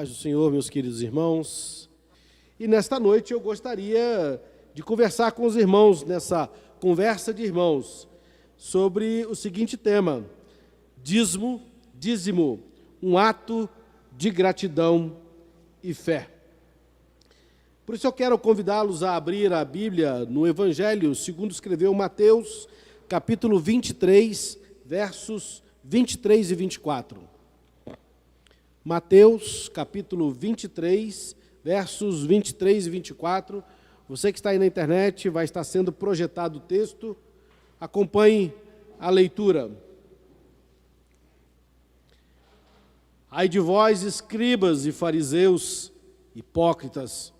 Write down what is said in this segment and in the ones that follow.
Paz do Senhor, meus queridos irmãos. E nesta noite eu gostaria de conversar com os irmãos, nessa conversa de irmãos, sobre o seguinte tema: dízimo, um ato de gratidão e fé. Por isso eu quero convidá-los a abrir a Bíblia no Evangelho segundo escreveu Mateus, capítulo 23, versos 23 e 24. Mateus, capítulo 23, versos 23 e 24. Você que está aí na internet, vai estar sendo projetado o texto. Acompanhe a leitura. Ai de vós, escribas e fariseus, hipócritas,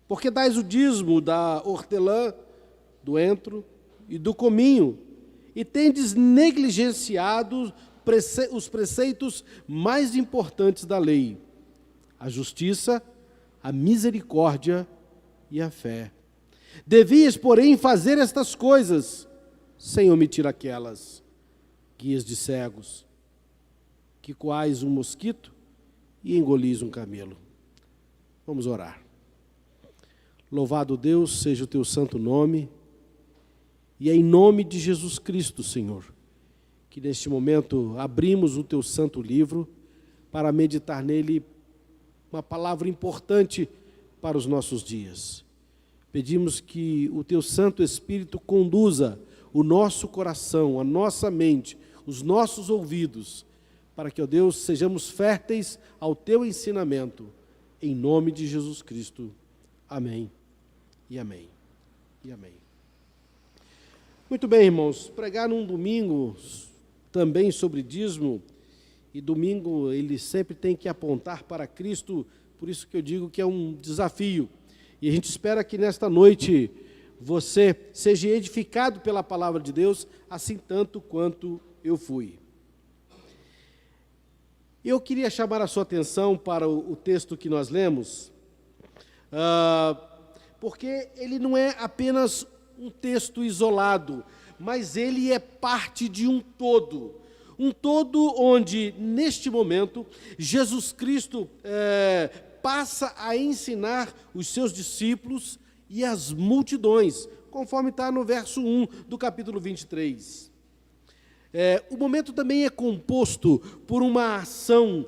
porque dais o dízimo da hortelã, do entro e do cominho, e tendes negligenciado os preceitos mais importantes da lei: a justiça, a misericórdia e a fé. Devias, porém, fazer estas coisas, sem omitir aquelas: guias de cegos, que coais um mosquito e engolis um camelo. Vamos orar. Louvado Deus seja o teu santo nome, e é em nome de Jesus Cristo, Senhor, que neste momento abrimos o teu santo livro para meditar nele uma palavra importante para os nossos dias. Pedimos que o teu Santo Espírito conduza o nosso coração, a nossa mente, os nossos ouvidos, para que, ó Deus, sejamos férteis ao teu ensinamento, em nome de Jesus Cristo. Amém e amém e amém. Muito bem, irmãos, pregar num domingo também sobre dízimo, e domingo ele sempre tem que apontar para Cristo, por isso que eu digo que é um desafio. E a gente espera que nesta noite você seja edificado pela palavra de Deus, assim tanto quanto eu fui. Eu queria chamar a sua atenção para o texto que nós lemos, porque ele não é apenas um texto isolado, mas ele é parte de um todo onde, neste momento, Jesus Cristo passa a ensinar os seus discípulos e as multidões, conforme está no verso 1 do capítulo 23. O momento também é composto por uma ação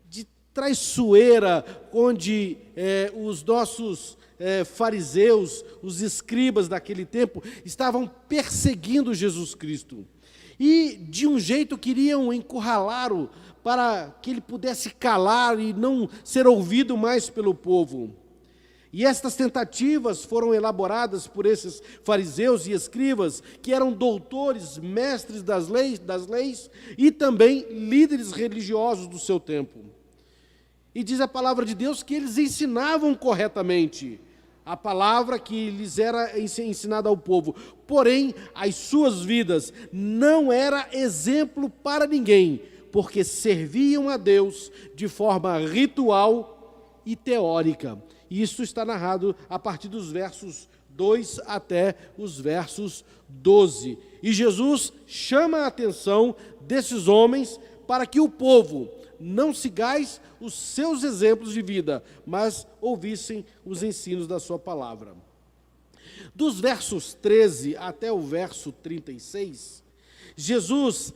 de traiçoeira, onde os nossos fariseus, os escribas daquele tempo, estavam perseguindo Jesus Cristo. E, de um jeito, queriam encurralá-lo para que ele pudesse calar e não ser ouvido mais pelo povo. E estas tentativas foram elaboradas por esses fariseus e escribas, que eram doutores, mestres das leis e também líderes religiosos do seu tempo. E diz a palavra de Deus que eles ensinavam corretamente a palavra que lhes era ensinada ao povo. Porém, as suas vidas não eram exemplo para ninguém, porque serviam a Deus de forma ritual e teórica. E isso está narrado a partir dos versos 2 até os versos 12. E Jesus chama a atenção desses homens para que o povo não sigais os seus exemplos de vida, mas ouvissem os ensinos da sua palavra. Dos versos 13 até o verso 36, Jesus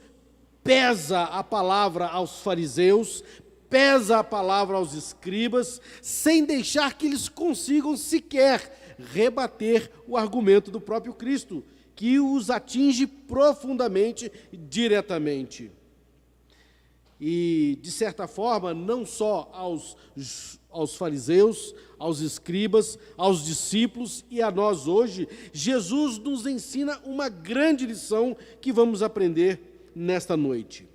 pesa a palavra aos fariseus, pesa a palavra aos escribas, sem deixar que eles consigam sequer rebater o argumento do próprio Cristo, que os atinge profundamente, diretamente. E, de certa forma, não só aos fariseus, aos escribas, aos discípulos e a nós hoje, Jesus nos ensina uma grande lição que vamos aprender nesta noite.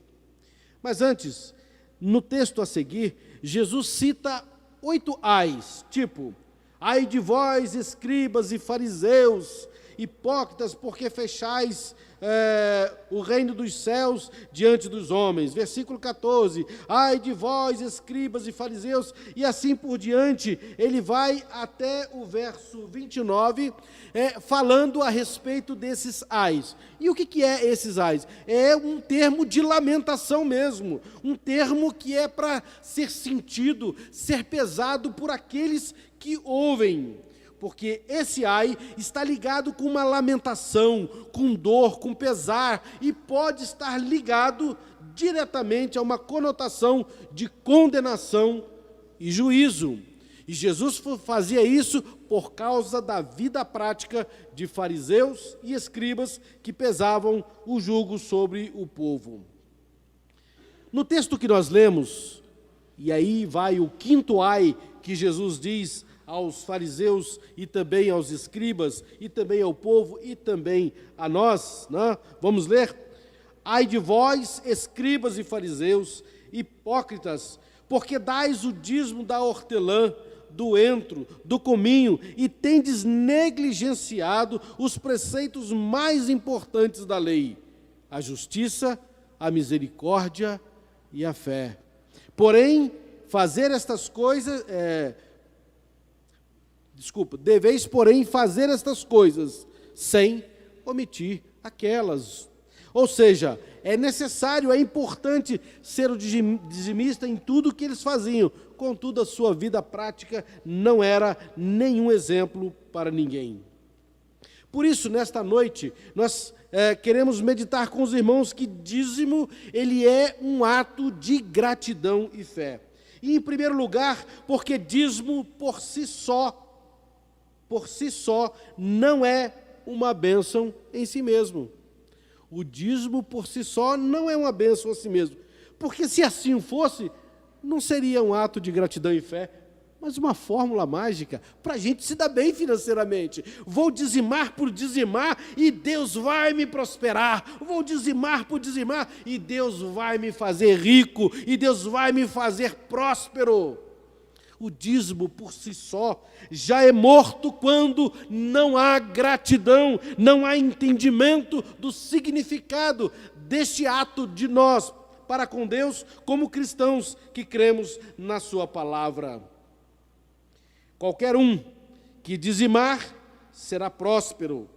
Mas antes, no texto a seguir, Jesus cita 8 ais, tipo: ai de vós, escribas e fariseus, hipócritas, porque fechais o reino dos céus diante dos homens. Versículo 14, ai de vós, escribas e fariseus, e assim por diante. Ele vai até o verso 29, falando a respeito desses ais. E o que é esses ais? É um termo de lamentação mesmo, um termo que é para ser sentido, ser pesado por aqueles que ouvem. Porque esse ai está ligado com uma lamentação, com dor, com pesar, e pode estar ligado diretamente a uma conotação de condenação e juízo. E Jesus fazia isso por causa da vida prática de fariseus e escribas que pesavam o jugo sobre o povo. No texto que nós lemos, e aí vai o quinto ai que Jesus diz aos fariseus e também aos escribas, e também ao povo, e também a nós, né? Vamos ler? Ai de vós, escribas e fariseus, hipócritas, porque dais o dízimo da hortelã, do entro, do cominho, e tendes negligenciado os preceitos mais importantes da lei, a justiça, a misericórdia e a fé. Porém, fazer estas coisas... deveis, porém, fazer estas coisas sem omitir aquelas. Ou seja, é necessário, é importante ser o dizimista em tudo que eles faziam. Contudo, a sua vida prática não era nenhum exemplo para ninguém. Por isso, nesta noite, nós queremos meditar com os irmãos que dízimo, ele é um ato de gratidão e fé. E, em primeiro lugar, porque dízimo por si só não é uma bênção em si mesmo. O dízimo por si só não é uma bênção em si mesmo. Porque se assim fosse, não seria um ato de gratidão e fé, mas uma fórmula mágica para a gente se dar bem financeiramente. Vou dizimar por dizimar e Deus vai me prosperar. Vou dizimar por dizimar e Deus vai me fazer rico, e Deus vai me fazer próspero. O dízimo por si só já é morto quando não há gratidão, não há entendimento do significado deste ato de nós para com Deus, como cristãos que cremos na sua palavra. Qualquer um que dizimar será próspero.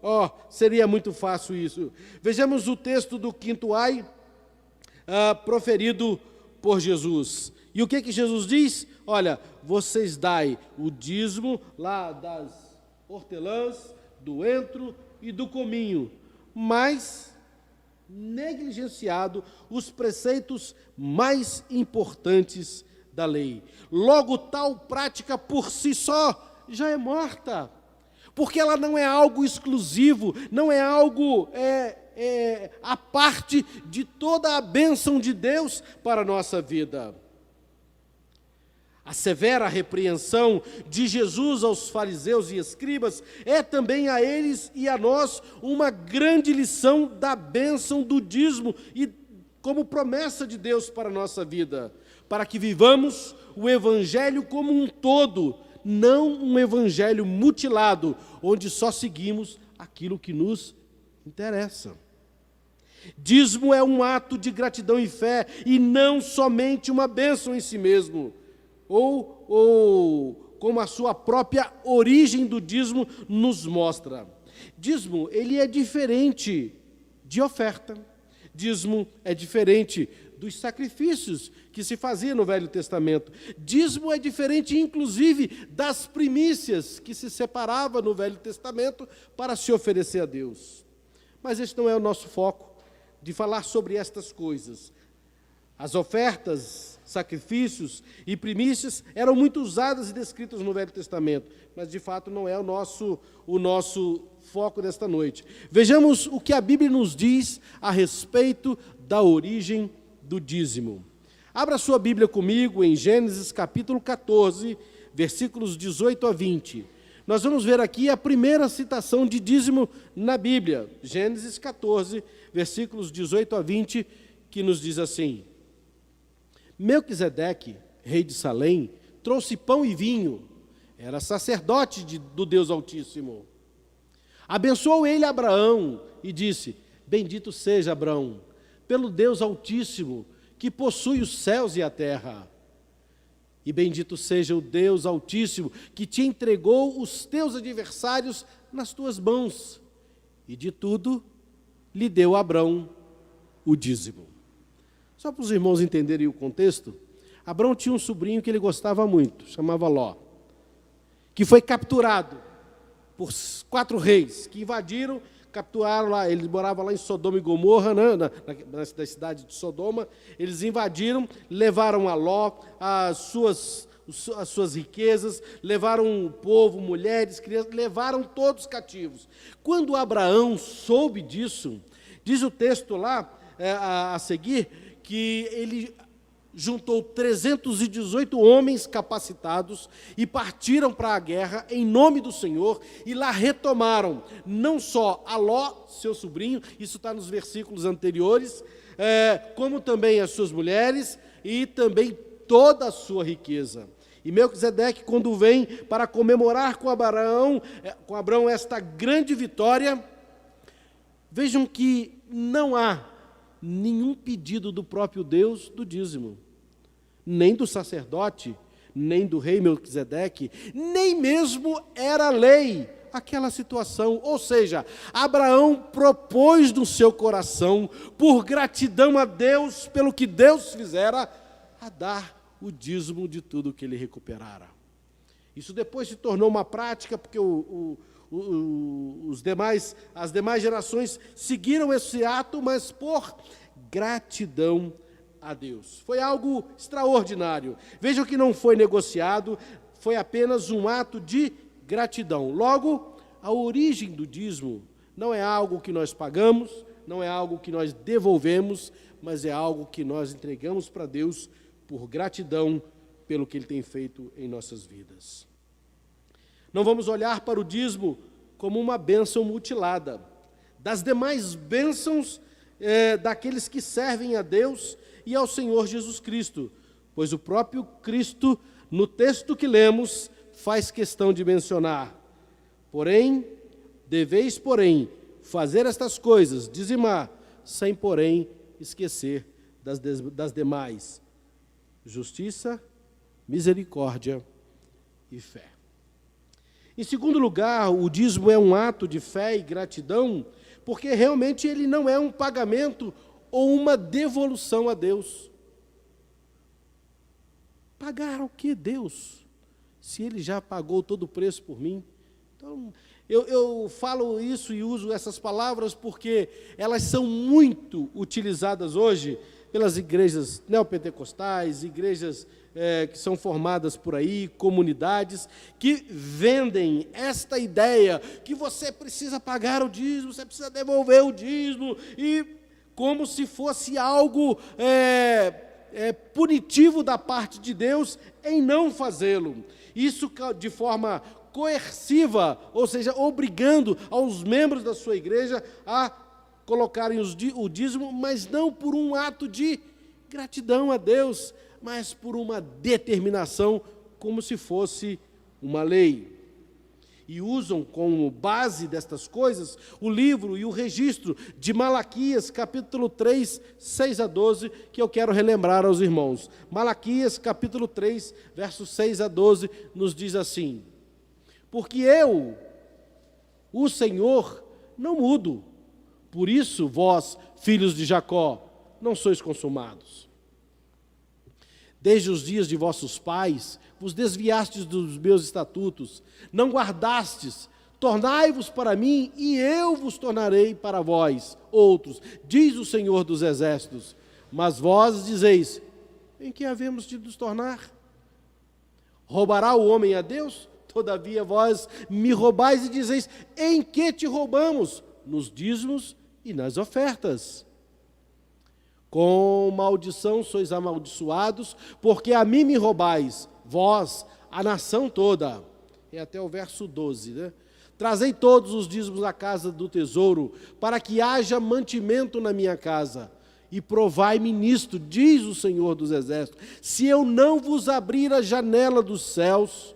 Seria muito fácil isso. Vejamos o texto do quinto ai, proferido por Jesus. E o que Jesus diz? Olha, vocês dai o dízimo lá das hortelãs, do entro e do cominho, mas negligenciado os preceitos mais importantes da lei. Logo, tal prática por si só já é morta, porque ela não é algo exclusivo, não é algo a parte de toda a bênção de Deus para a nossa vida. A severa repreensão de Jesus aos fariseus e escribas é também a eles e a nós uma grande lição da bênção do dízimo e como promessa de Deus para a nossa vida, para que vivamos o Evangelho como um todo, não um Evangelho mutilado, onde só seguimos aquilo que nos interessa. Dízimo é um ato de gratidão e fé, e não somente uma bênção em si mesmo, ou como a sua própria origem do dízimo nos mostra. Dízimo, ele é diferente de oferta. Dízimo é diferente dos sacrifícios que se fazia no Velho Testamento. Dízimo é diferente, inclusive, das primícias que se separava no Velho Testamento para se oferecer a Deus. Mas este não é o nosso foco de falar sobre estas coisas. As ofertas, sacrifícios e primícias eram muito usadas e descritas no Velho Testamento, mas de fato não é o nosso foco desta noite. Vejamos o que a Bíblia nos diz a respeito da origem do dízimo. Abra sua Bíblia comigo em Gênesis capítulo 14, versículos 18 a 20. Nós vamos ver aqui a primeira citação de dízimo na Bíblia. Gênesis 14, versículos 18 a 20, que nos diz assim: Melquisedeque, rei de Salém, trouxe pão e vinho, era sacerdote do Deus Altíssimo. Abençoou ele Abraão e disse: bendito seja Abraão, pelo Deus Altíssimo, que possui os céus e a terra. E bendito seja o Deus Altíssimo, que te entregou os teus adversários nas tuas mãos. E de tudo lhe deu Abrão o dízimo. Só para os irmãos entenderem o contexto, Abrão tinha um sobrinho que ele gostava muito, chamava Ló, que foi capturado por 4 reis, que invadiram, capturaram lá, ele morava lá em Sodoma e Gomorra, né, na cidade de Sodoma. Eles invadiram, levaram a Ló, as suas riquezas, levaram o povo, mulheres, crianças, levaram todos cativos. Quando Abraão soube disso, diz o texto lá a seguir, que ele juntou 318 homens capacitados e partiram para a guerra em nome do Senhor, e lá retomaram não só a Ló, seu sobrinho, isso está nos versículos anteriores, como também as suas mulheres e também toda a sua riqueza. E Melquisedeque, quando vem para comemorar com Abraão esta grande vitória, vejam que não há nenhum pedido do próprio Deus do dízimo, nem do sacerdote, nem do rei Melquisedeque, nem mesmo era lei aquela situação. Ou seja, Abraão propôs no seu coração, por gratidão a Deus, pelo que Deus fizera, a dar o dízimo de tudo que ele recuperara. Isso depois se tornou uma prática, porque as demais gerações seguiram esse ato, mas por gratidão a Deus. Foi algo extraordinário. Vejam que não foi negociado, foi apenas um ato de gratidão. Logo, a origem do dízimo não é algo que nós pagamos, não é algo que nós devolvemos, mas é algo que nós entregamos para Deus por gratidão pelo que Ele tem feito em nossas vidas. Não vamos olhar para o dízimo como uma bênção mutilada. Das demais bênçãos daqueles que servem a Deus e ao Senhor Jesus Cristo, pois o próprio Cristo, no texto que lemos, faz questão de mencionar: deveis, fazer estas coisas, dizimar, sem, porém, esquecer das demais: justiça, misericórdia e fé. Em segundo lugar, o dízimo é um ato de fé e gratidão, porque realmente ele não é um pagamento ou uma devolução a Deus. Pagar o que Deus? Se Ele já pagou todo o preço por mim. Então, eu falo isso e uso essas palavras porque elas são muito utilizadas hoje pelas igrejas neopentecostais, igrejas que são formadas por aí, comunidades, que vendem esta ideia que você precisa pagar o dízimo, você precisa devolver o dízimo, e como se fosse algo punitivo da parte de Deus em não fazê-lo. Isso de forma coerciva, ou seja, obrigando aos membros da sua igreja a colocarem o dízimo, mas não por um ato de gratidão a Deus, mas por uma determinação, como se fosse uma lei. E usam como base destas coisas o livro e o registro de Malaquias, capítulo 3, 6 a 12, que eu quero relembrar aos irmãos. Malaquias, capítulo 3, versos 6 a 12, nos diz assim: porque eu, o Senhor, não mudo, por isso vós, filhos de Jacó, não sois consumados. Desde os dias de vossos pais, vos desviastes dos meus estatutos, não guardastes, tornai-vos para mim, e eu vos tornarei para vós, outros, diz o Senhor dos Exércitos. Mas vós dizeis: em que havemos de nos tornar? Roubará o homem a Deus? Todavia vós me roubais e dizeis: em que te roubamos? Nos dízimos e nas ofertas. Com maldição sois amaldiçoados, porque a mim me roubais, vós, a nação toda. É até o verso 12, né? Trazei todos os dízimos à casa do tesouro, para que haja mantimento na minha casa. E provai-me nisto, diz o Senhor dos Exércitos, se eu não vos abrir a janela dos céus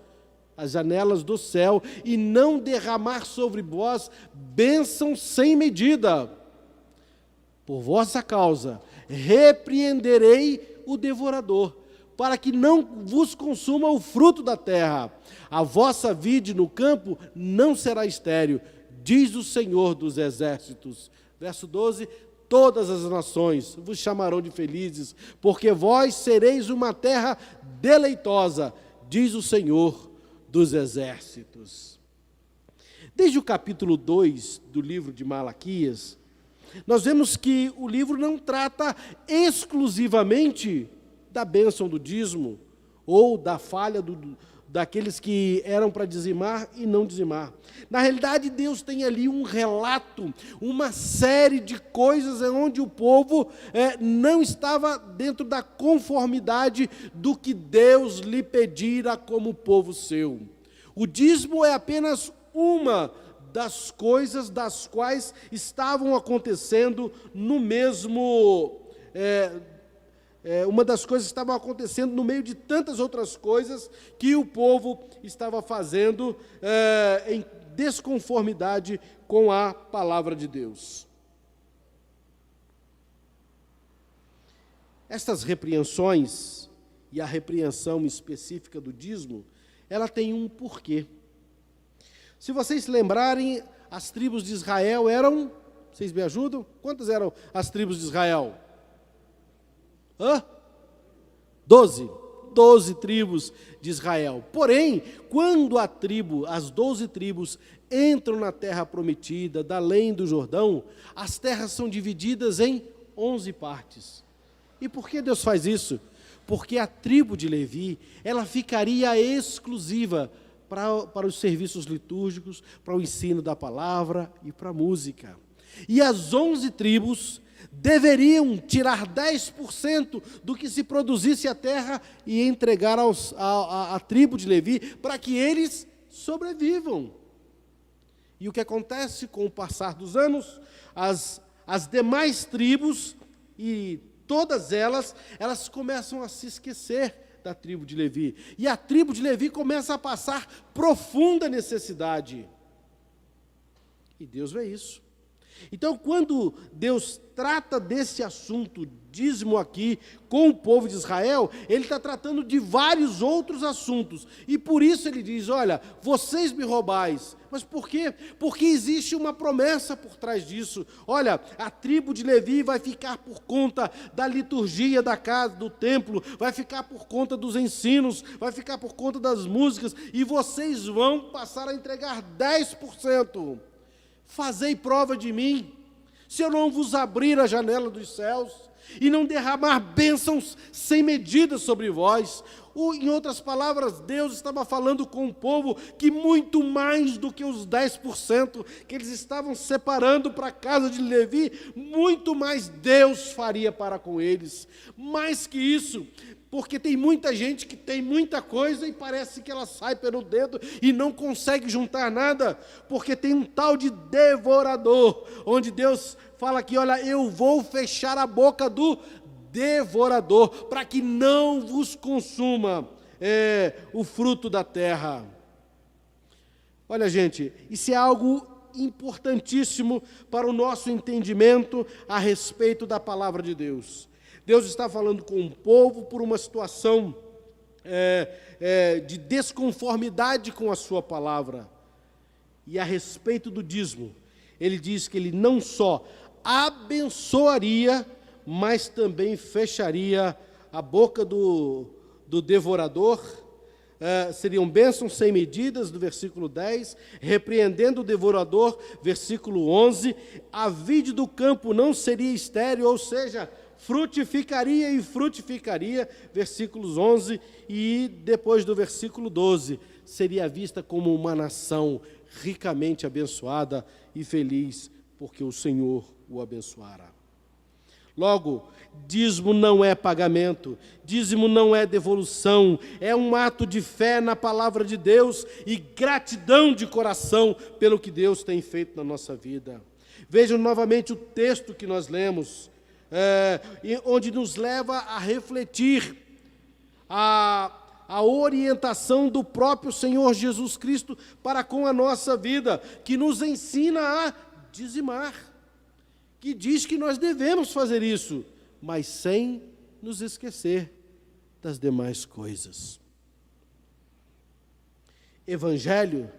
as janelas do céu e não derramar sobre vós bênção sem medida. Por vossa causa, repreenderei o devorador, para que não vos consuma o fruto da terra. A vossa vide no campo não será estéril, diz o Senhor dos exércitos. Verso 12, todas as nações vos chamarão de felizes, porque vós sereis uma terra deleitosa, diz o Senhor dos exércitos. Desde o capítulo 2 do livro de Malaquias, nós vemos que o livro não trata exclusivamente da bênção do dízimo, ou da falha daqueles que eram para dizimar e não dizimar. Na realidade, Deus tem ali um relato, uma série de coisas onde o povo não estava dentro da conformidade do que Deus lhe pedira como povo seu. O dízimo é apenas uma das coisas das quais estavam acontecendo no mesmo... uma das coisas que estavam acontecendo no meio de tantas outras coisas que o povo estava fazendo em desconformidade com a palavra de Deus. Estas repreensões, e a repreensão específica do dízimo, ela tem um porquê. Se vocês se lembrarem, as tribos de Israel eram, vocês me ajudam? Quantas eram as tribos de Israel? 12 tribos de Israel. Porém, quando as 12 tribos entram na terra prometida, da além do Jordão, as terras são divididas em 11 partes. E por que Deus faz isso? Porque a tribo de Levi, ela ficaria exclusiva para os serviços litúrgicos, para o ensino da palavra e para a música. E as 11 tribos deveriam tirar 10% do que se produzisse a terra e entregar à tribo de Levi para que eles sobrevivam. E o que acontece com o passar dos anos? As demais tribos, e todas elas começam a se esquecer da tribo de Levi. E a tribo de Levi começa a passar profunda necessidade. E Deus vê isso. Então, quando Deus trata desse assunto dízimo aqui com o povo de Israel, Ele está tratando de vários outros assuntos. E por isso Ele diz, olha, vocês me roubais. Mas por quê? Porque existe uma promessa por trás disso. Olha, a tribo de Levi vai ficar por conta da liturgia da casa, do templo, vai ficar por conta dos ensinos, vai ficar por conta das músicas, e vocês vão passar a entregar 10%. Fazei prova de mim, se eu não vos abrir a janela dos céus e não derramar bênçãos sem medida sobre vós. Em outras palavras, Deus estava falando com o povo que muito mais do que os 10% que eles estavam separando para a casa de Levi, muito mais Deus faria para com eles. Mais que isso, porque tem muita gente que tem muita coisa e parece que ela sai pelo dedo e não consegue juntar nada, porque tem um tal de devorador, onde Deus fala que, olha, eu vou fechar a boca do devorador, para que não vos consuma o fruto da terra. Olha, gente, isso é algo importantíssimo para o nosso entendimento a respeito da palavra de Deus. Deus está falando com o povo por uma situação de desconformidade com a sua palavra. E a respeito do dízimo, Ele diz que Ele não só abençoaria, mas também fecharia a boca do devorador. Seriam bênçãos sem medidas, do versículo 10, repreendendo o devorador, versículo 11, a vide do campo não seria estéril, ou seja, frutificaria e frutificaria, versículos 11, e depois do versículo 12, seria vista como uma nação ricamente abençoada e feliz, porque o Senhor o abençoará. Logo, dízimo não é pagamento, dízimo não é devolução, é um ato de fé na palavra de Deus e gratidão de coração pelo que Deus tem feito na nossa vida. Vejam novamente o texto que nós lemos, onde nos leva a refletir a orientação do próprio Senhor Jesus Cristo para com a nossa vida, que nos ensina a dizimar, que diz que nós devemos fazer isso, mas sem nos esquecer das demais coisas. Evangelho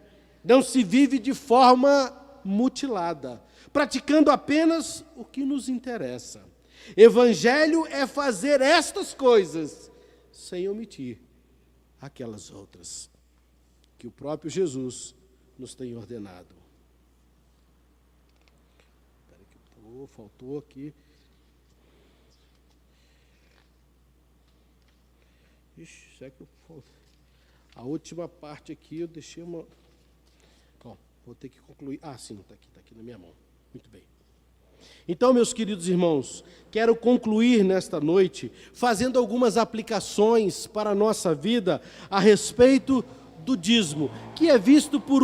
não se vive de forma mutilada, praticando apenas o que nos interessa. Evangelho é fazer estas coisas sem omitir aquelas outras que o próprio Jesus nos tem ordenado. Espera que faltou aqui. Ixi, será que a última parte aqui eu deixei uma... Bom, vou ter que concluir. Ah, sim, está aqui na minha mão. Muito bem. Então, meus queridos irmãos, quero concluir nesta noite fazendo algumas aplicações para a nossa vida a respeito do dízimo, que é visto por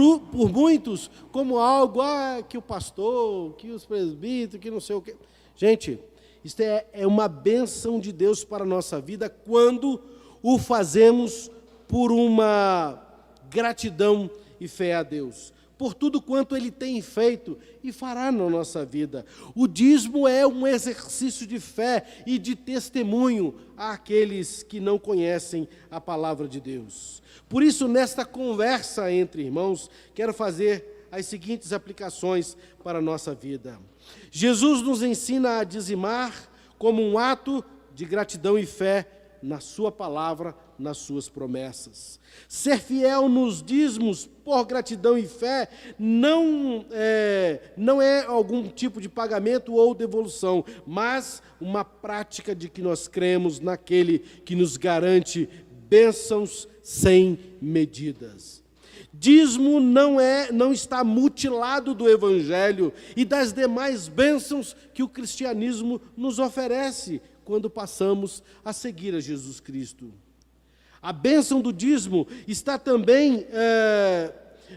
muitos como algo que o pastor, que os presbíteros, que não sei o quê. Gente, isso é uma bênção de Deus para a nossa vida quando o fazemos por uma gratidão e fé a Deus, por tudo quanto Ele tem feito e fará na nossa vida. O dízimo é um exercício de fé e de testemunho àqueles que não conhecem a palavra de Deus. Por isso, nesta conversa entre irmãos, quero fazer as seguintes aplicações para a nossa vida. Jesus nos ensina a dizimar como um ato de gratidão e fé na sua palavra, nas suas promessas. Ser fiel nos dízimos por gratidão e fé não é algum tipo de pagamento ou devolução, mas uma prática de que nós cremos naquele que nos garante bênçãos sem medidas. Dízimo não está mutilado do Evangelho e das demais bênçãos que o cristianismo nos oferece quando passamos a seguir a Jesus Cristo. A bênção do dízimo está também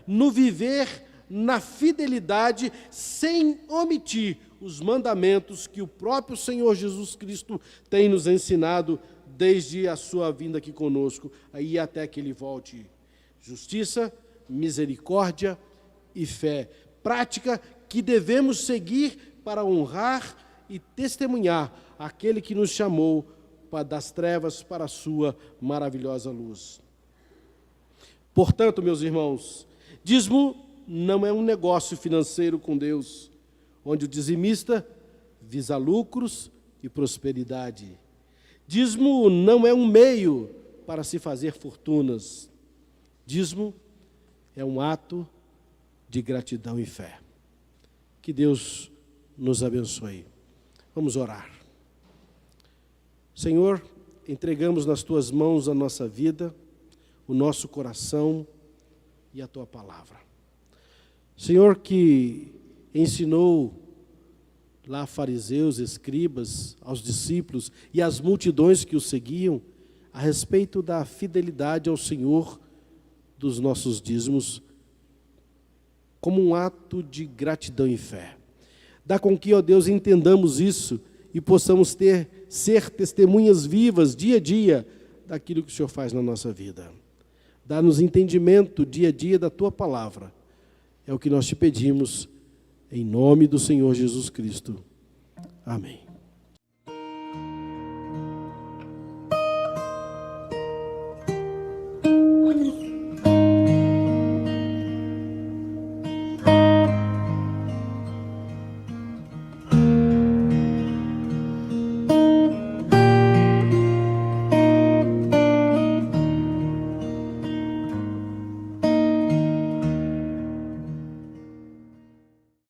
no viver na fidelidade, sem omitir os mandamentos que o próprio Senhor Jesus Cristo tem nos ensinado desde a sua vinda aqui conosco, aí até que Ele volte. Justiça, misericórdia e fé. Prática que devemos seguir para honrar e testemunhar aquele que nos chamou das trevas para a sua maravilhosa luz. Portanto, meus irmãos, dízimo não é um negócio financeiro com Deus, onde o dizimista visa lucros e prosperidade. Dízimo não é um meio para se fazer fortunas. Dízimo é um ato de gratidão e fé. Que Deus nos abençoe. Vamos orar. Senhor, entregamos nas Tuas mãos a nossa vida, o nosso coração e a Tua palavra. Senhor, que ensinou lá fariseus, escribas, aos discípulos e às multidões que o seguiam a respeito da fidelidade ao Senhor dos nossos dízimos, como um ato de gratidão e fé. Dá com que, ó Deus, entendamos isso e possamos ser testemunhas vivas, dia a dia, daquilo que o Senhor faz na nossa vida. Dá-nos entendimento, dia a dia, da Tua palavra. É o que nós te pedimos, em nome do Senhor Jesus Cristo. Amém.